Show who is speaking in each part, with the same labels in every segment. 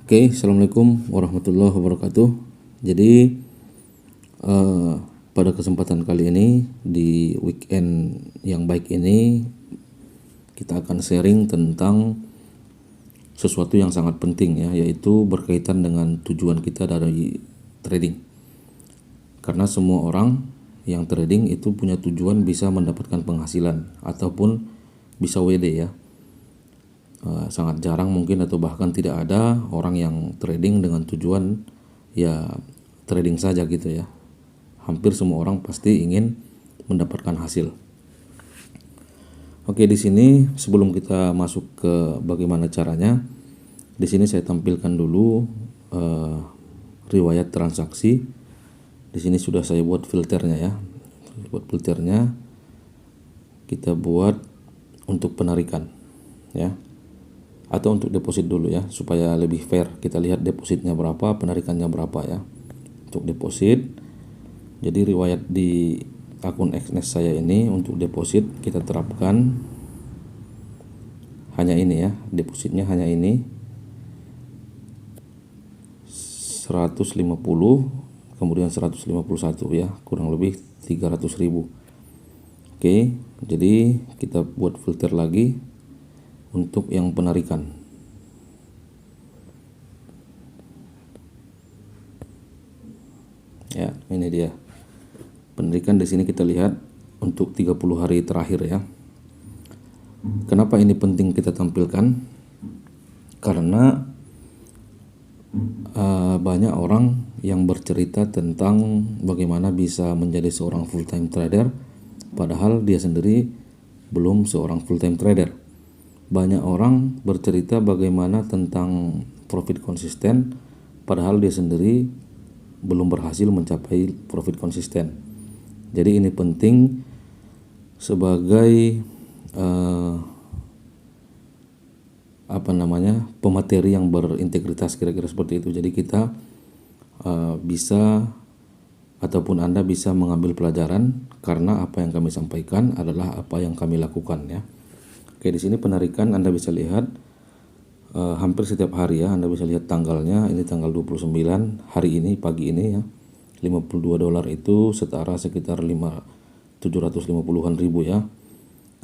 Speaker 1: Oke, Assalamualaikum warahmatullahi wabarakatuh. Jadi pada kesempatan kali ini di weekend yang baik ini kita akan sharing tentang sesuatu yang sangat penting ya, yaitu berkaitan dengan tujuan kita dari trading. Karena semua orang yang trading itu punya tujuan bisa mendapatkan penghasilan ataupun bisa WD ya. Sangat jarang mungkin atau bahkan tidak ada orang yang trading dengan tujuan ya trading saja gitu ya. Hampir semua orang pasti ingin mendapatkan hasil. Oke, di sini sebelum kita masuk ke bagaimana caranya, di sini saya tampilkan dulu riwayat transaksi. Di sini sudah saya buat filternya ya. Buat filternya kita buat untuk penarikan ya. Atau untuk deposit dulu ya, supaya lebih fair. Kita lihat depositnya berapa, penarikannya berapa ya. Untuk deposit, jadi riwayat di akun Xnest saya ini untuk deposit kita terapkan hanya ini ya, depositnya hanya ini 150, kemudian 151 ya, kurang lebih 300.000. Oke, jadi kita buat filter lagi untuk yang penarikan. Ya, ini dia. Penarikan di sini kita lihat untuk 30 hari terakhir ya. Kenapa ini penting kita tampilkan? Karena banyak orang yang bercerita tentang bagaimana bisa menjadi seorang full time trader, padahal dia sendiri belum seorang full time trader. Banyak orang bercerita bagaimana tentang profit konsisten, padahal dia sendiri belum berhasil mencapai profit konsisten. Jadi ini penting sebagai pemateri yang berintegritas, kira-kira seperti itu. Jadi kita bisa ataupun Anda bisa mengambil pelajaran karena apa yang kami sampaikan adalah apa yang kami lakukan ya. Oke, di sini penarikan Anda bisa lihat hampir setiap hari ya. Anda bisa lihat tanggalnya, ini tanggal 29 hari ini, pagi ini ya. $52 itu setara sekitar 750-an ribu ya.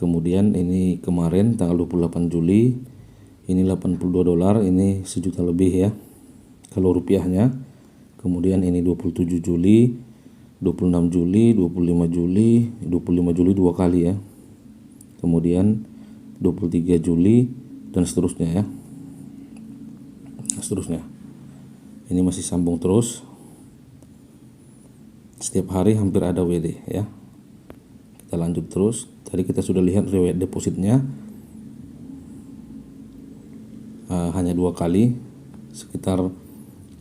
Speaker 1: Kemudian ini kemarin tanggal 28 Juli ini $82, ini sejuta lebih ya kalau rupiahnya. Kemudian ini 27 Juli, 26 Juli, 25 Juli, 25 Juli dua kali ya. Kemudian 23 Juli dan seterusnya ya. Seterusnya. Ini masih sambung terus. Setiap hari hampir ada WD ya. Kita lanjut terus. Tadi kita sudah lihat riwayat depositnya hanya dua kali sekitar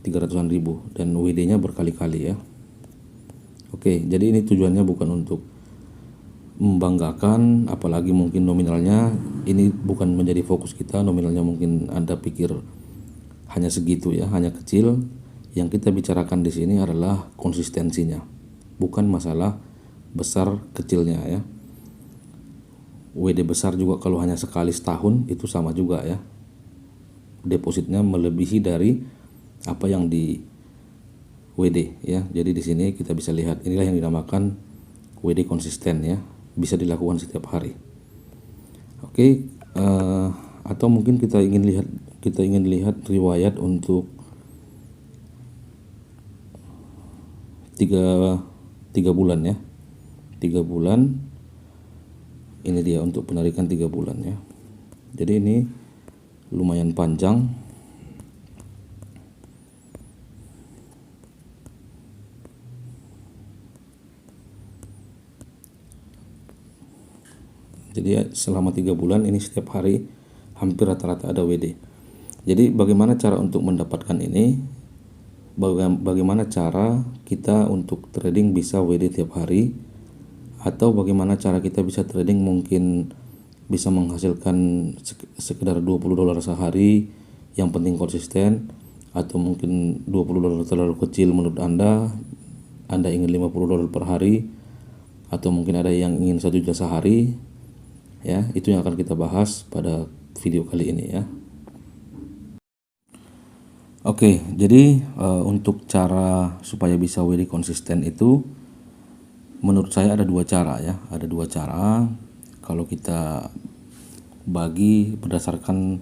Speaker 1: 300-an ribu dan WD-nya berkali-kali ya. Oke, jadi ini tujuannya bukan untuk membanggakan, apalagi mungkin nominalnya ini bukan menjadi fokus kita. Nominalnya mungkin Anda pikir hanya segitu ya, hanya kecil. Yang kita bicarakan di sini adalah konsistensinya, bukan masalah besar kecilnya ya. WD besar juga kalau hanya sekali setahun itu sama juga ya, depositnya melebihi dari apa yang di WD ya. Jadi di sini kita bisa lihat inilah yang dinamakan WD konsisten ya, bisa dilakukan setiap hari. Oke, atau mungkin kita ingin lihat riwayat untuk tiga bulan ya. 3 bulan ini dia untuk penarikan 3 bulan ya. Jadi ini lumayan panjang. Jadi selama 3 bulan ini setiap hari hampir rata-rata ada WD. Jadi bagaimana cara untuk mendapatkan ini? Bagaimana cara kita untuk trading bisa WD tiap hari? Atau bagaimana cara kita bisa trading mungkin bisa menghasilkan sekedar $20 sehari, yang penting konsisten? Atau mungkin $20 terlalu kecil menurut Anda ingin $50 per hari? Atau mungkin ada yang ingin 1 juta sehari? Ya, itu yang akan kita bahas pada video kali ini ya. Oke, jadi untuk cara supaya bisa WD konsisten itu menurut saya ada dua cara ya. Ada dua cara kalau kita bagi berdasarkan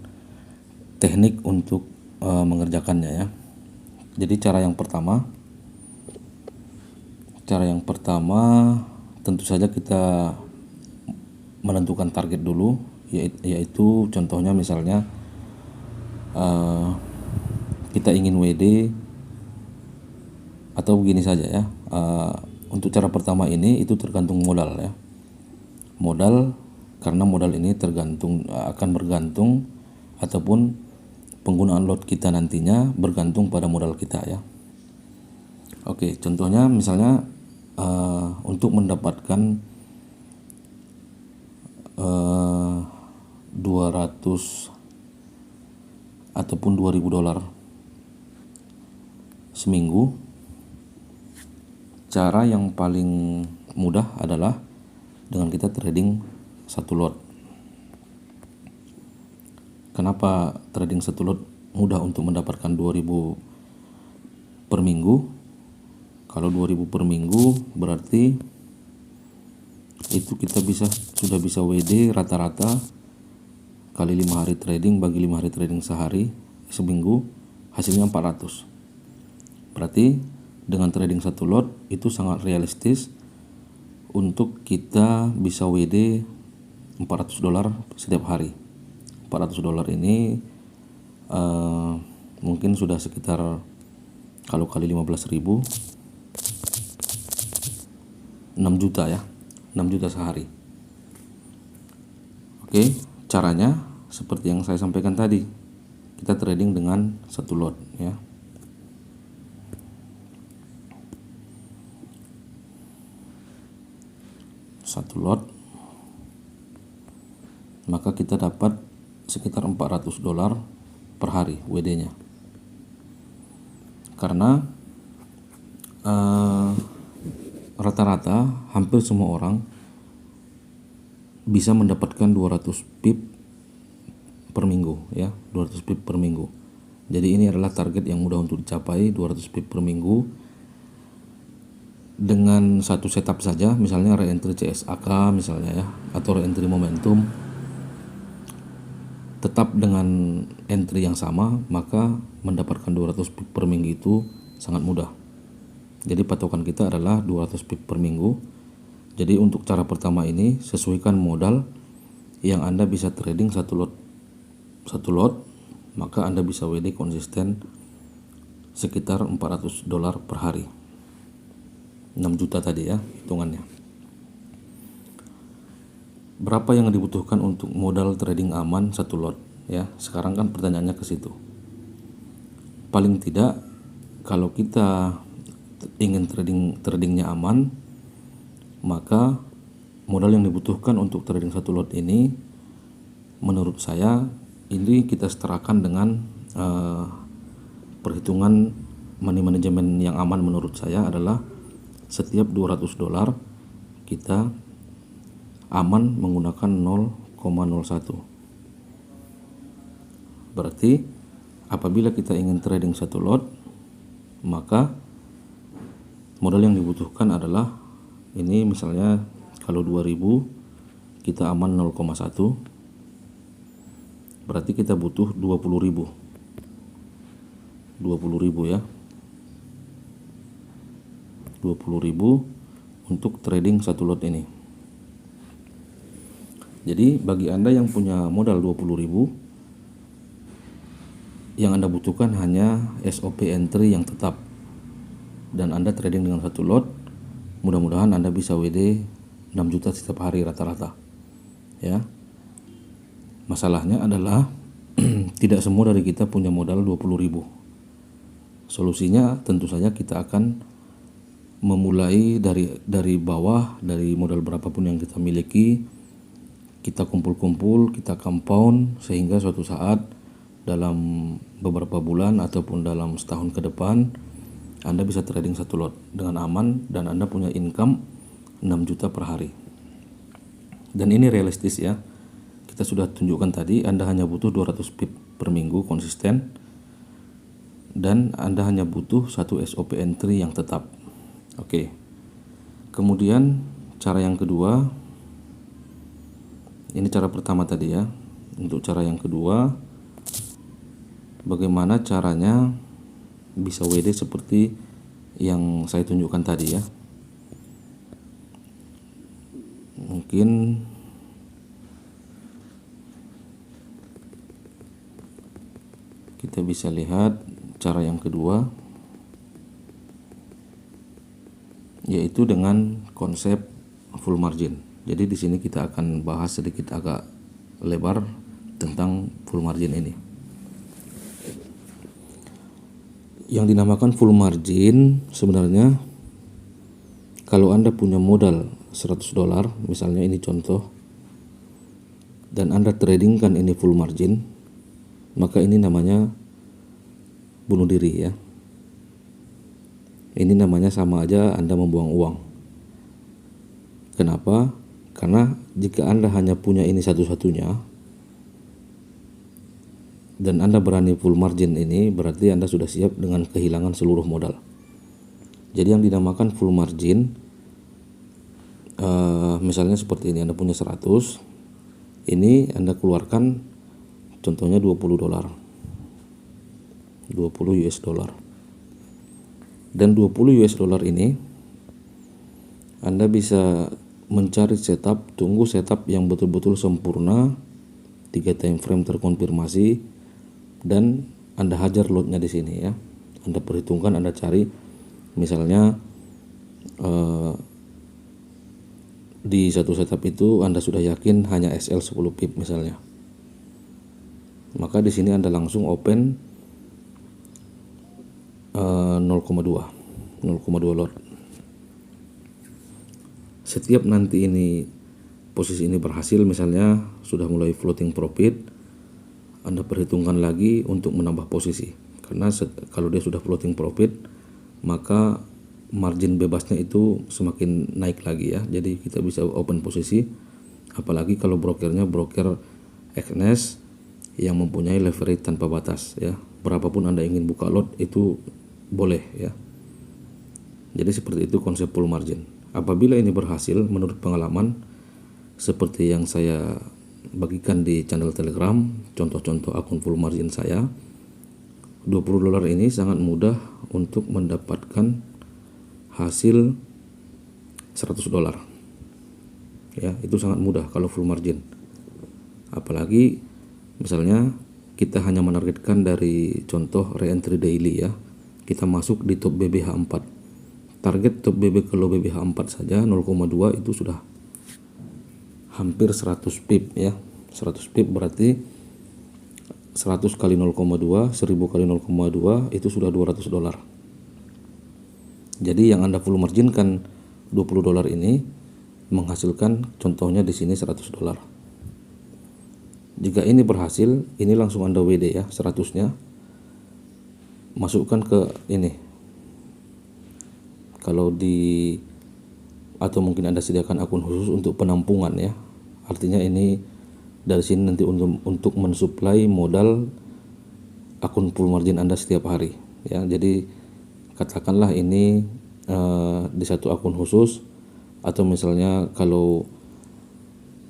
Speaker 1: teknik untuk mengerjakannya ya. Jadi cara yang pertama tentu saja kita menentukan target dulu, yaitu contohnya misalnya kita ingin WD atau begini saja ya. Untuk cara pertama ini itu tergantung modal ya. Modal, karena modal ini akan bergantung ataupun penggunaan lot kita nantinya bergantung pada modal kita ya. Oke, contohnya misalnya untuk mendapatkan 200 ataupun 2000 dolar seminggu, cara yang paling mudah adalah dengan kita trading satu lot. Kenapa trading satu lot mudah untuk mendapatkan 2000 per minggu? Kalau 2000 per minggu berarti itu kita sudah bisa WD rata-rata kali 5 hari trading bagi 5 hari trading seminggu hasilnya 400. Berarti dengan trading satu lot itu sangat realistis untuk kita bisa WD 400 dolar setiap hari. 400 dolar ini mungkin sudah sekitar, kalau kali 15.000, 6 juta ya, 6 juta sehari. Oke, caranya seperti yang saya sampaikan tadi, kita trading dengan satu lot ya. Satu lot, maka kita dapat sekitar 400 dolar per hari WD-nya. Karena rata-rata hampir semua orang bisa mendapatkan 200 pip per minggu ya, 200 pip per minggu. Jadi ini adalah target yang mudah untuk dicapai, 200 pip per minggu. Dengan satu setup saja, misalnya re-entry CSAK misalnya ya, atau re-entry momentum, tetap dengan entry yang sama, maka mendapatkan 200 pip per minggu itu sangat mudah. Jadi patokan kita adalah 200 pip per minggu. Jadi untuk cara pertama ini sesuaikan modal yang Anda bisa trading satu lot, maka Anda bisa WD konsisten sekitar 400 dolar per hari. 6 juta tadi ya hitungannya. Berapa yang dibutuhkan untuk modal trading aman satu lot ya? Sekarang kan pertanyaannya ke situ. Paling tidak kalau kita ingin tradingnya aman, maka modal yang dibutuhkan untuk trading satu lot ini menurut saya ini kita setarakan dengan perhitungan money management yang aman menurut saya adalah setiap 200 dolar kita aman menggunakan 0,01. Berarti apabila kita ingin trading satu lot, maka modal yang dibutuhkan adalah ini, misalnya kalau 2000 kita aman 0,1, berarti kita butuh 20.000 ya, 20.000 untuk trading satu lot ini. Jadi bagi Anda yang punya modal 20.000, yang Anda butuhkan hanya SOP entry yang tetap, dan Anda trading dengan satu lot, mudah-mudahan Anda bisa WD 6 juta setiap hari rata-rata ya. Masalahnya adalah tidak semua dari kita punya modal 20.000. Solusinya tentu saja kita akan memulai dari bawah, dari modal berapapun yang kita miliki, kita kumpul-kumpul, kita compound, sehingga suatu saat dalam beberapa bulan ataupun dalam setahun ke depan Anda bisa trading satu lot dengan aman dan Anda punya income 6 juta per hari. Dan ini realistis ya. Kita sudah tunjukkan tadi, Anda hanya butuh 200 pip per minggu konsisten dan Anda hanya butuh satu SOP entry yang tetap. Oke. Kemudian cara yang kedua, ini cara pertama tadi ya. Untuk cara yang kedua, bagaimana caranya bisa WD seperti yang saya tunjukkan tadi ya. Mungkin kita bisa lihat cara yang kedua, yaitu dengan konsep full margin. Jadi di sini kita akan bahas sedikit agak lebar tentang full margin ini. Yang dinamakan full margin sebenarnya, kalau Anda punya modal $100, misalnya ini contoh, dan Anda tradingkan ini full margin, maka ini namanya bunuh diri ya. Ini namanya sama aja Anda membuang uang. Kenapa? Karena jika Anda hanya punya ini satu-satunya dan Anda berani full margin ini, berarti Anda sudah siap dengan kehilangan seluruh modal. Jadi yang dinamakan full margin, misalnya seperti ini, Anda punya 100, ini Anda keluarkan contohnya $20, 20 US dollar. Dan 20 US dollar ini Anda bisa mencari setup, tunggu setup yang betul-betul sempurna, 3 time frame terkonfirmasi, dan Anda hajar lotnya di sini ya. Anda perhitungkan, Anda cari misalnya di satu setup itu Anda sudah yakin hanya SL 10 pip misalnya. Maka di sini Anda langsung open 0,2 lot. Setiap nanti ini posisi ini berhasil, misalnya sudah mulai floating profit, Anda perhitungkan lagi untuk menambah posisi. Karena kalau dia sudah floating profit, maka margin bebasnya itu semakin naik lagi ya. Jadi kita bisa open posisi, apalagi kalau brokernya broker Exness yang mempunyai leverage tanpa batas ya. Berapapun Anda ingin buka lot itu boleh ya. Jadi seperti itu konsep full margin. Apabila ini berhasil menurut pengalaman seperti yang saya bagikan di channel Telegram, contoh-contoh akun full margin saya, $20 ini sangat mudah untuk mendapatkan hasil $100. Ya, itu sangat mudah kalau full margin. Apalagi misalnya kita hanya menargetkan dari contoh re-entry daily ya. Kita masuk di top BBH 4. Target top BB kalau BBH 4 saja 0,2 itu sudah hampir 100 pip ya. 100 pip berarti 100 kali 0,2, 1000 kali 0,2 itu sudah $200. Jadi yang Anda full margin kan $20 ini menghasilkan contohnya di sini $100. Jika ini berhasil, ini langsung Anda WD ya, 100-nya. Masukkan ke ini. Kalau atau mungkin Anda sediakan akun khusus untuk penampungan ya. Artinya ini dari sini nanti untuk mensuplai modal akun full margin Anda setiap hari ya. Jadi katakanlah ini di satu akun khusus, atau misalnya kalau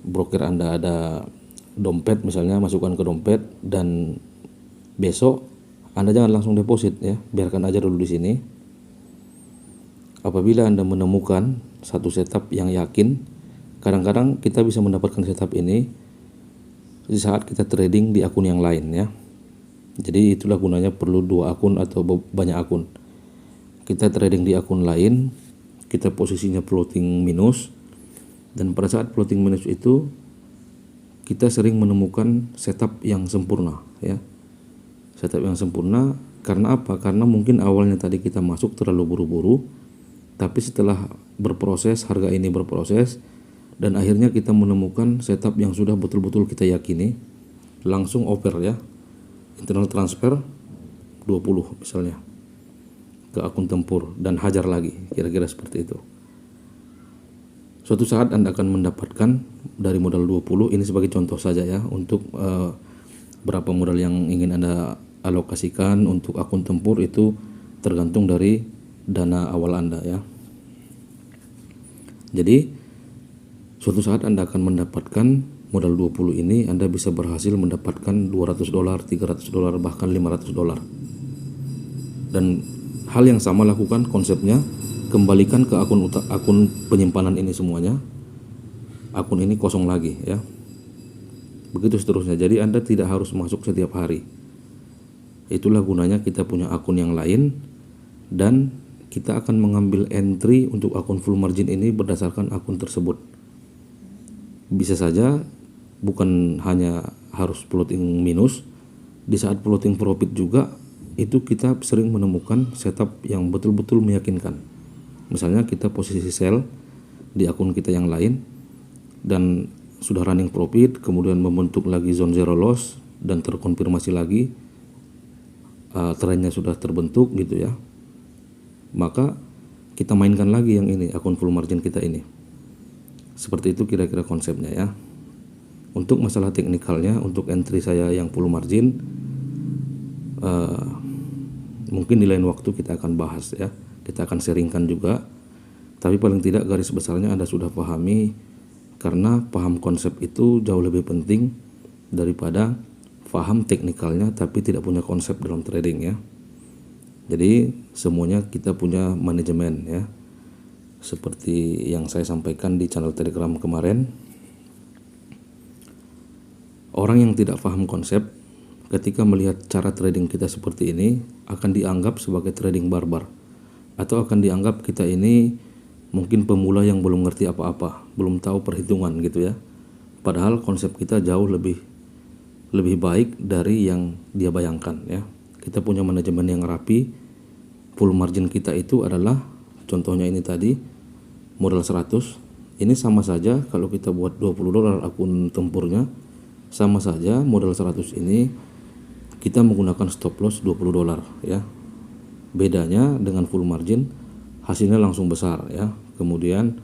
Speaker 1: broker Anda ada dompet misalnya, masukkan ke dompet, dan besok Anda jangan langsung deposit ya, biarkan aja dulu di sini. Apabila Anda menemukan satu setup yang yakin, kadang-kadang kita bisa mendapatkan setup ini di saat kita trading di akun yang lain ya. Jadi itulah gunanya perlu 2 akun atau banyak akun. Kita trading di akun lain, kita posisinya floating minus, dan pada saat floating minus itu kita sering menemukan setup yang sempurna ya. Setup yang sempurna karena apa? Karena mungkin awalnya tadi kita masuk terlalu buru-buru, tapi setelah berproses, harga ini berproses, dan akhirnya kita menemukan setup yang sudah betul-betul kita yakini, langsung over ya, internal transfer 20 misalnya ke akun tempur dan hajar lagi, kira-kira seperti itu. Suatu saat Anda akan mendapatkan dari modal 20, ini sebagai contoh saja ya, untuk berapa modal yang ingin Anda alokasikan untuk akun tempur itu tergantung dari dana awal Anda ya. Jadi suatu saat Anda akan mendapatkan modal 20 ini, Anda bisa berhasil mendapatkan $200, $300, bahkan $500. Dan hal yang sama lakukan konsepnya, kembalikan ke akun penyimpanan ini semuanya. Akun ini kosong lagi ya. Begitu seterusnya. Jadi Anda tidak harus masuk setiap hari. Itulah gunanya kita punya akun yang lain, dan kita akan mengambil entry untuk akun full margin ini berdasarkan akun tersebut. Bisa saja bukan hanya harus floating minus, di saat floating profit juga itu kita sering menemukan setup yang betul-betul meyakinkan. Misalnya kita posisi sell di akun kita yang lain dan sudah running profit, kemudian membentuk lagi zone zero loss dan terkonfirmasi lagi trennya sudah terbentuk gitu ya, maka kita mainkan lagi yang ini, akun full margin kita ini. Seperti itu kira-kira konsepnya ya. Untuk masalah teknikalnya, untuk entry saya yang full margin mungkin di lain waktu kita akan bahas ya, kita akan sharingkan juga. Tapi paling tidak garis besarnya Anda sudah pahami, karena paham konsep itu jauh lebih penting daripada paham teknikalnya tapi tidak punya konsep dalam trading ya. Jadi semuanya kita punya manajemen ya. Seperti yang saya sampaikan di channel Telegram kemarin, orang yang tidak paham konsep ketika melihat cara trading kita seperti ini akan dianggap sebagai trading barbar, atau akan dianggap kita ini mungkin pemula yang belum ngerti apa-apa, belum tahu perhitungan gitu ya. Padahal konsep kita jauh lebih baik dari yang dia bayangkan ya. Kita punya manajemen yang rapi. Full margin kita itu adalah, contohnya ini tadi, modal 100. Ini sama saja kalau kita buat $20 akun tempurnya, sama saja modal 100 ini kita menggunakan stop loss $20 ya. Bedanya dengan full margin, hasilnya langsung besar ya. Kemudian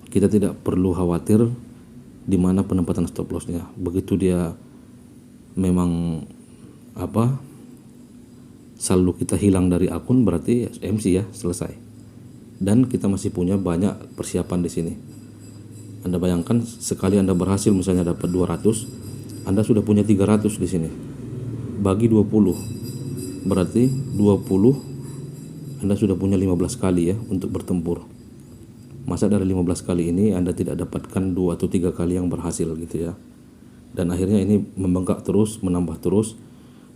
Speaker 1: kita tidak perlu khawatir di mana penempatan stop lossnya. Begitu dia memang saldo kita hilang dari akun, berarti MC ya, selesai. Dan kita masih punya banyak persiapan di sini. Anda bayangkan sekali Anda berhasil misalnya dapat 200, Anda sudah punya 300 di sini. Bagi 20, berarti 20 Anda sudah punya 15 kali ya untuk bertempur. Masa dari 15 kali ini Anda tidak dapatkan 2 atau 3 kali yang berhasil gitu ya. Dan akhirnya ini membengkak terus, menambah terus,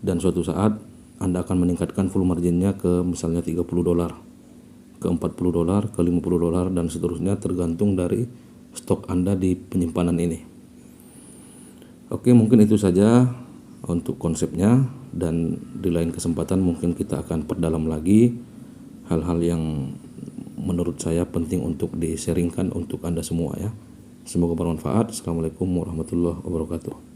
Speaker 1: dan suatu saat Anda akan meningkatkan full marginnya ke misalnya $30, ke $40, ke $50, dan seterusnya tergantung dari stok Anda di penyimpanan ini. Oke, mungkin itu saja untuk konsepnya, dan di lain kesempatan mungkin kita akan perdalam lagi hal-hal yang menurut saya penting untuk di-sharingkan untuk Anda semua ya. Semoga bermanfaat. Assalamualaikum warahmatullahi wabarakatuh.